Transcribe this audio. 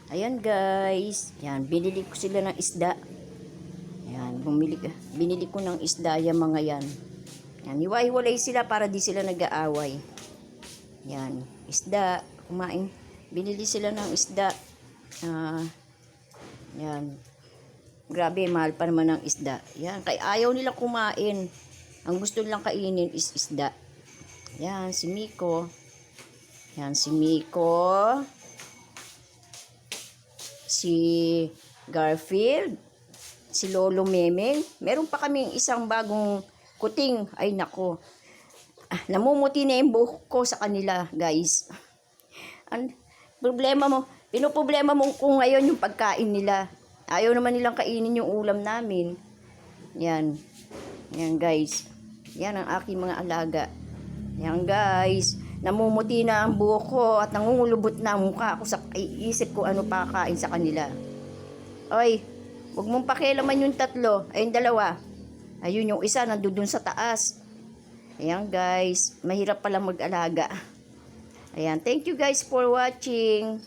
Ayan guys. Yan, binili ko sila ng isda. Yan, binili ko ng isda yung mga yan. Yan, hiwa-hiwalay sila para di sila nag-aaway. Yan, isda, kumain. Binili sila ng isda. Yan. Grabe, mahal pa naman ng isda. Yan, kaya ayaw nila kumain. Ang gusto nilang kainin is isda. Yan, si Miko. Yan, si Miko. Si Garfield. Si Lolo Memeng. Meron pa kaming isang bagong kuting. Ay, nako. Namumuti na yung buhok ko sa kanila, guys. Ang problema mo, pinoproblema mo kung ngayon yung pagkain nila. Ayaw naman nilang kainin yung ulam namin. Yan. Yan, guys. Yan ang aking mga alaga. Yan, guys. Namumuti na ang buhok ko at nangungulubot na ang mukha ko sa iisip ko ano pa kain sa kanila. Oy, huwag mong pakialaman yung tatlo. Ay, yung dalawa. Ayun, yung isa nandun sa taas. Ayan, guys. Mahirap pala mag-alaga. Ayan, thank you guys for watching.